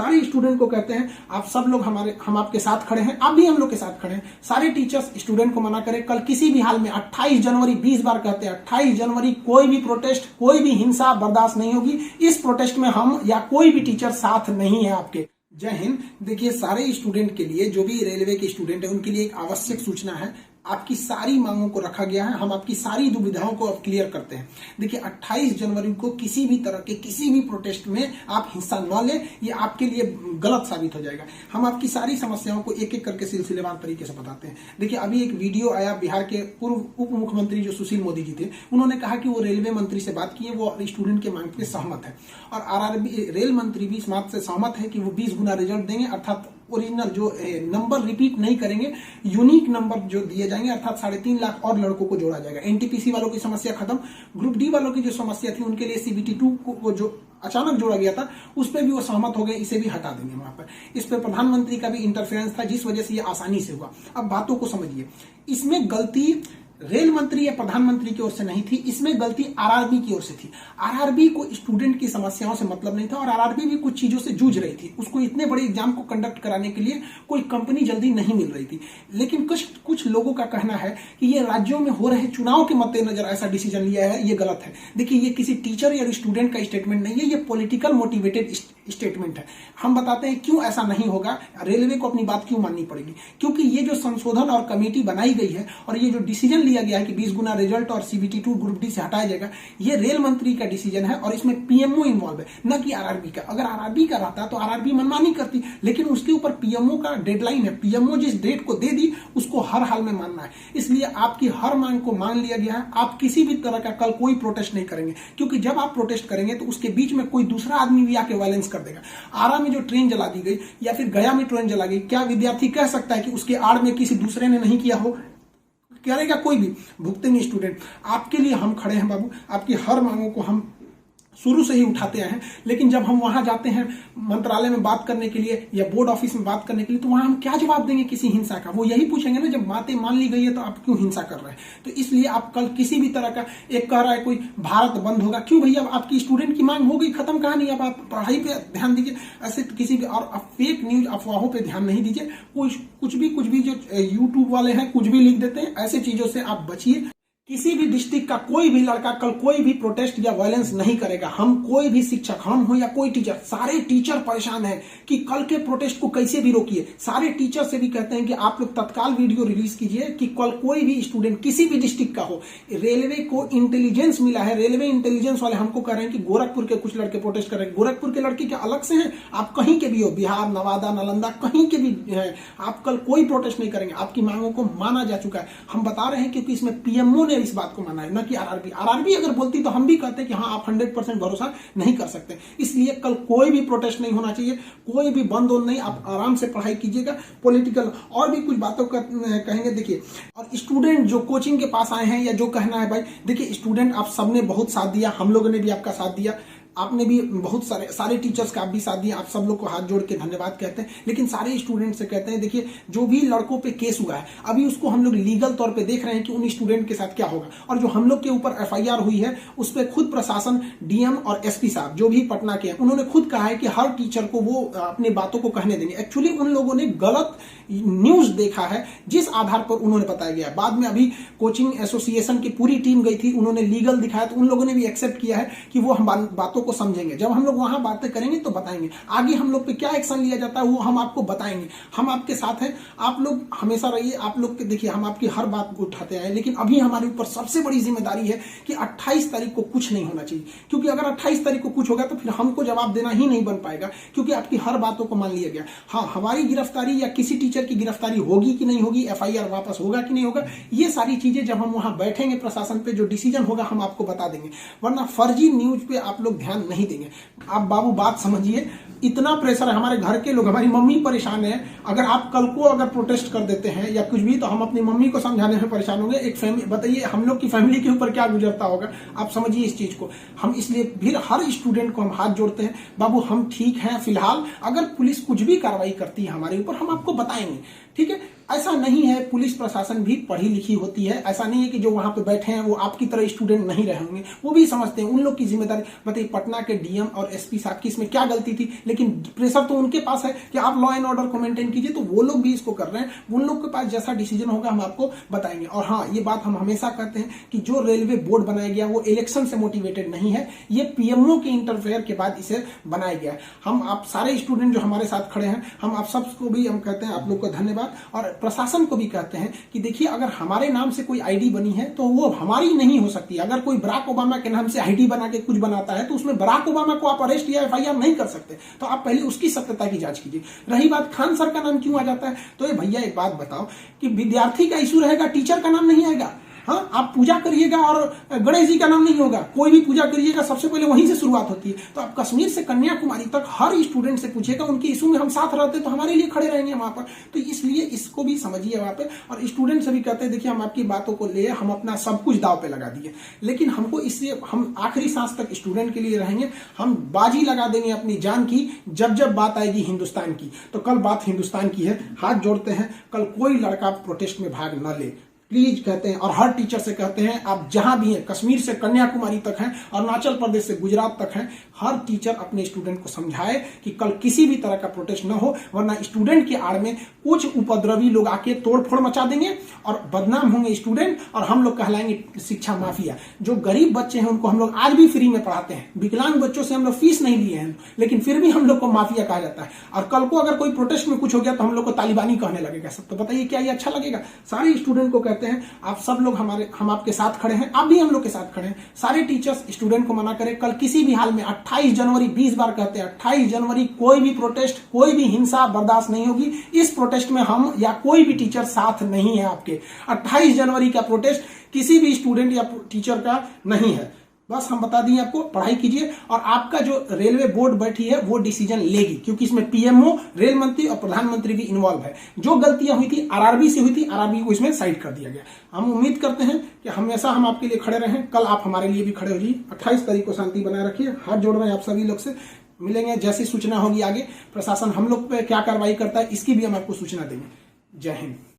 सारे स्टूडेंट को कहते हैं आप सब लोग हम आपके साथ खड़े हैं, आप भी हम लोग के साथ खड़े हैं। सारे टीचर्स स्टूडेंट को मना करें, कल किसी भी हाल में 28 जनवरी 20 बार कहते हैं 28 जनवरी कोई भी प्रोटेस्ट, कोई भी हिंसा बर्दाश्त नहीं होगी। इस प्रोटेस्ट में हम या कोई भी टीचर साथ नहीं है आपके। जय हिंद। देखिए, सारे स्टूडेंट के लिए, जो भी रेलवे के स्टूडेंट है उनके लिए एक आवश्यक सूचना है। आपकी सारी मांगों को रखा गया है, हम आपकी सारी दुविधाओं को अब क्लियर करते हैं। देखिए, 28 जनवरी को किसी भी तरह के किसी भी प्रोटेस्ट में आप हिस्सा न लें, ये आपके लिए गलत साबित हो जाएगा। हम आपकी सारी समस्याओं को एक एक करके सिलसिलेवार तरीके से बताते हैं। देखिए, अभी एक वीडियो आया, बिहार के पूर्व उप मुख्यमंत्री जो सुशील मोदी जी थे, उन्होंने कहा कि वो रेलवे मंत्री से बात किए, वो स्टूडेंट के मांग पे सहमत है और आरआरबी रेल मंत्री भी इस बात से सहमत है कि वो 20 गुना रिजल्ट देंगे, अर्थात ओरिजिनल जो नंबर रिपीट नहीं करेंगे, यूनिक नंबर जो दिए जाएंगे, अर्थात 3.5 लाख और लड़कों को जोड़ा जाएगा। एनटीपीसी वालों की समस्या खत्म, ग्रुप डी वालों की जो समस्या थी उनके लिए सीबीटी 2 को जो अचानक जोड़ा गया था उस पर भी वो सहमत हो गए, इसे भी हटा देंगे वहां पर। इस पर प्रधानमंत्री का भी इंटरफेरेंस था, जिस वजह से ये आसानी से हुआ। अब बातों को समझिए, इसमें गलती रेल मंत्री या प्रधानमंत्री की ओर से नहीं थी, इसमें गलती आरआरबी की ओर से थी। आरआरबी को स्टूडेंट की समस्याओं से मतलब नहीं था और आरआरबी भी कुछ चीजों से जूझ रही थी। उसको इतने बड़े एग्जाम को कंडक्ट कराने के लिए कोई कंपनी जल्दी नहीं मिल रही थी। लेकिन कुछ लोगों का कहना है कि ये राज्यों में हो रहे चुनाव के मद्देनजर ऐसा डिसीजन लिया है, ये गलत है। देखिए, ये किसी टीचर या स्टूडेंट का स्टेटमेंट नहीं है, ये पॉलिटिकल मोटिवेटेड स्टेटमेंट है। हम बताते हैं क्यों ऐसा नहीं होगा, रेलवे को अपनी बात क्यों माननी पड़ेगी। क्योंकि ये जो संशोधन और कमेटी बनाई गई है और ये जो डिसीजन लिया गया है कि 20 गुना रिजल्ट और सीबीटी 2 ग्रुप डी से हटाया जाएगा, ये रेल मंत्री का डिसीजन है और इसमें पीएमओ इन्वॉल्व है, न कि आरआरबी का। अगर आरआरबी का रहता तो आरआरबी मनमानी करती, लेकिन उसके ऊपर पीएमओ का डेडलाइन है। पीएमओ जिस डेट को दे दी उसको हर हाल में मानना है, इसलिए आपकी हर मांग को मान लिया गया है। आप किसी भी तरह का कल कोई प्रोटेस्ट नहीं करेंगे, क्योंकि जब आप प्रोटेस्ट करेंगे तो उसके बीच में कोई दूसरा आदमी भी आके वायलेंस कर देगा। आरा में जो ट्रेन जला दी गई या फिर गया में ट्रेन जला गई, क्या विद्यार्थी कह सकता है कि उसके आड़ में किसी दूसरे ने नहीं किया हो? करेगा कोई भी, भुगतेंगे स्टूडेंट। आपके लिए हम खड़े हैं बाबू, आपकी हर मांगों को हम शुरू से ही उठाते आए हैं। लेकिन जब हम वहां जाते हैं मंत्रालय में बात करने के लिए या बोर्ड ऑफिस में बात करने के लिए, तो वहां हम क्या जवाब देंगे किसी हिंसा का? वो यही पूछेंगे ना, जब बातें मान ली गई है तो आप क्यों हिंसा कर रहे हैं? तो इसलिए आप कल किसी भी तरह का, एक कह रहा है कोई भारत बंद होगा, क्यों भैया? आपकी स्टूडेंट की मांग हो गई, खत्म कहानी। अब आप पढ़ाई पे ध्यान दीजिए, ऐसे किसी भी और फेक न्यूज अफवाहों पे ध्यान नहीं दीजिए। कुछ भी जो यूट्यूब वाले हैं कुछ भी लिख देते हैं, ऐसे चीजों से आप बचिए। किसी भी डिस्ट्रिक्ट का कोई भी लड़का कल कोई भी प्रोटेस्ट या वायलेंस नहीं करेगा। हम कोई भी शिक्षक, हम हो या कोई टीचर, सारे टीचर परेशान हैं कि कल के प्रोटेस्ट को कैसे भी रोकिए। सारे टीचर से भी कहते हैं कि आप लोग तत्काल वीडियो रिलीज कीजिए कि कल कोई भी स्टूडेंट किसी भी डिस्ट्रिक्ट का हो। रेलवे को इंटेलिजेंस मिला है, रेलवे इंटेलिजेंस वाले हमको कह रहे हैं कि गोरखपुर के कुछ लड़के प्रोटेस्ट कर रहे हैं। गोरखपुर के लड़के क्या अलग से हैं? आप कहीं के भी हो, बिहार, नवादा, नालंदा, कहीं के भी हैं, आप कल कोई प्रोटेस्ट नहीं करेंगे। आपकी मांगों को माना जा चुका है। हम बता रहे हैं क्योंकि इसमें पीएमओ ने इस बात को माना है, न कि आरआरबी। आरआरबी अगर बोलती तो हम भी कहते कि हाँ आप 100% भरोसा नहीं कर सकते। इसलिए कल कोई भी प्रोटेस्ट नहीं होना चाहिए, कोई भी बंद नहीं। आप आराम से पढ़ाई कीजिएगा। पॉलिटिकल और भी कुछ बातों का कहेंगे। देखिए, और स्टूडेंट जो कोचिंग के पास आए हैं या जो कहना है भाई, देखिए स्टूडेंट आप सबने बहुत साथ दिया, हम लोगों ने भी आपका साथ दिया, आपने भी बहुत सारे टीचर्स का आप भी साथ दिया। आप सब लोग को हाथ जोड़ के धन्यवाद कहते हैं। लेकिन सारे स्टूडेंट से कहते हैं, देखिए जो भी लड़कों पे केस हुआ है अभी उसको हम लोग लीगल तौर पे देख रहे हैं कि उन स्टूडेंट के साथ क्या होगा। और जो हम लोग के ऊपर एफआईआर हुई है उस पर खुद प्रशासन, डीएम और एसपी साहब जो भी पटना के हैं, उन्होंने खुद कहा है कि हर टीचर को वो अपनी बातों को कहने देंगे। एक्चुअली उन लोगों ने गलत न्यूज देखा है जिस आधार पर उन्होंने बताया गया। बाद में अभी कोचिंग एसोसिएशन की पूरी टीम गई थी, उन्होंने लीगल दिखाया तो उन लोगों ने भी एक्सेप्ट किया है कि वो हम बातों को समझेंगे। जब हम लोग वहां बातें करेंगे तो बताएंगे, आगे हम लोग पे क्या एक्शन लिया जाता है वो हम आपको बताएंगे। हम आपके साथ हैं, आप लोग हमेशा रहिए। आप लोग के देखिए, हम आपकी हर बात को उठाते आए, लेकिन अभी हमारे ऊपर सबसे बड़ी जिम्मेदारी है कि 28 तारीख को कुछ नहीं होना चाहिए। क्योंकि अगर 28 तारीख को कुछ होगा तो फिर हमको जवाब देना ही नहीं बन पाएगा, क्योंकि आपकी हर बातों को मान लिया गया। हाँ, हमारी गिरफ्तारी या किसी टीचर की गिरफ्तारी होगी कि नहीं होगी, एफआईआर वापस होगा कि नहीं होगा, ये सारी चीजें जब हम वहां बैठेंगे प्रशासन पे जो डिसीजन होगा हम आपको बता देंगे। वरना फर्जी न्यूज पे आप लोग ध्यान नहीं देंगे। आप बाबू बात समझिए, इतना प्रेशर है। हमारे घर के लोग, हमारी मम्मी परेशान है। अगर आप कल को अगर प्रोटेस्ट कर देते हैं या कुछ भी, तो हम अपनी मम्मी को समझाने में परेशान होंगे। एक फैमिली, बताइए हम लोग की फैमिली के ऊपर क्या गुजरता होगा। आप समझिए इस चीज को। हम इसलिए फिर हर स्टूडेंट को हम हाथ जोड़ते हैं, बाबू हम ठीक हैं फिलहाल। अगर पुलिस कुछ भी कार्रवाई करती है हमारे ऊपर हम आपको बताएंगे, ठीक है। ऐसा नहीं है, पुलिस प्रशासन भी पढ़ी लिखी होती है। ऐसा नहीं है कि जो वहां पे बैठे हैं वो आपकी तरह स्टूडेंट नहीं रहे होंगे, वो भी समझते हैं, उन लोग की जिम्मेदारी। बताइए पटना के डीएम और एसपी साहब की इसमें क्या गलती थी, लेकिन प्रेशर तो उनके पास है कि आप लॉ एंड ऑर्डर को मेंटेन कीजिए, तो वो लोग भी इसको कर रहे हैं। उन लोग के पास जैसा डिसीजन होगा हम आपको बताएंगे। और हाँ, ये बात हम हमेशा कहते हैं कि जो रेलवे बोर्ड बनाया गया वो इलेक्शन से मोटिवेटेड नहीं है, ये पीएमओ के इंटरफेयर के बाद इसे बनाया गया है। हम आप सारे स्टूडेंट जो हमारे साथ खड़े हैं, हम आप सबको भी हम कहते हैं आप लोग को धन्यवाद, और प्रशासन को भी कहते हैं कि देखिए अगर हमारे नाम से कोई आईडी बनी है तो वो हमारी नहीं हो सकती। अगर कोई बराक ओबामा के नाम से आईडी बना के कुछ बनाता है तो उसमें बराक ओबामा को आप अरेस्ट या एफआईआर नहीं कर सकते, तो आप पहले उसकी सत्यता की जांच कीजिए। रही बात खान सर का नाम क्यों आ जाता है, तो ये भैया एक बात बताओ कि विद्यार्थी का इशू रहेगा, टीचर का नाम नहीं आएगा। हाँ, आप पूजा करिएगा और गणेश जी का नाम नहीं होगा, कोई भी पूजा करिएगा सबसे पहले वहीं से शुरुआत होती है। तो आप कश्मीर से कन्याकुमारी तक हर स्टूडेंट से पूछिएगा, उनके इशू में हम साथ रहते तो हमारे लिए खड़े रहेंगे वहां पर। तो इसलिए इसको भी समझिए वहां पे, और स्टूडेंट से भी कहते हैं देखिए हम आपकी बातों को ले, हम अपना सब कुछ दाव पे लगा दिए, लेकिन हमको इससे हम आखिरी सांस तक स्टूडेंट के लिए रहेंगे। हम बाजी लगा देंगे अपनी जान की जब जब बात आएगी हिंदुस्तान की। तो कल बात हिंदुस्तान की है, हाथ जोड़ते हैं, कल कोई लड़का प्रोटेस्ट में भाग न ले प्लीज कहते हैं। और हर टीचर से कहते हैं आप जहां भी हैं, कश्मीर से कन्याकुमारी तक हैं, अरुणाचल प्रदेश से गुजरात तक हैं, हर टीचर अपने स्टूडेंट को समझाए कि कल किसी भी तरह का प्रोटेस्ट न हो, वरना स्टूडेंट के आड़ में कुछ उपद्रवी लोग आके तोड़फोड़ मचा देंगे और बदनाम होंगे स्टूडेंट, और हम लोग कहलाएंगे शिक्षा माफिया। जो गरीब बच्चे हैं उनको हम लोग आज भी फ्री में पढ़ाते हैं, विकलांग बच्चों से हम लोग फीस नहीं लिए हैं, लेकिन फिर भी हम लोग को माफिया कहा जाता है। और कल को अगर कोई प्रोटेस्ट में कुछ हो गया तो हम लोग को तालिबानी कहने लगेगा सब। तो बताइए क्या ये अच्छा लगेगा? सारे स्टूडेंट को कहते हैं आप सब लोग हम आपके साथ खड़े हैं, आप भी हम लोग के साथ खड़े हैं। सारे टीचर्स स्टूडेंट को मना करें, कल किसी भी हाल में 28 जनवरी 20 बार कहते हैं 28 जनवरी कोई भी प्रोटेस्ट, कोई भी हिंसा बर्दाश्त नहीं होगी। इस प्रोटेस्ट में हम या कोई भी टीचर साथ नहीं है आपके। 28 जनवरी का प्रोटेस्ट किसी भी स्टूडेंट या टीचर का नहीं है। बस हम बता दिए आपको, पढ़ाई कीजिए, और आपका जो रेलवे बोर्ड बैठी है वो डिसीजन लेगी, क्योंकि इसमें पीएमओ, रेल मंत्री और प्रधानमंत्री भी इन्वॉल्व है। जो गलतियां हुई थी आरआरबी से हुई थी, आरआरबी को इसमें साइड कर दिया गया। हम उम्मीद करते हैं कि हमेशा हम आपके लिए खड़े रहें, कल आप हमारे लिए भी खड़े हो जाइए। 28 तारीख को शांति बनाए रखिए। हाथ जोड़ रहे हैं आप सभी लोग से, मिलेंगे जैसी सूचना होगी आगे, प्रशासन हम लोग पे क्या कार्रवाई करता है इसकी भी हम आपको सूचना देंगे। जय हिंद।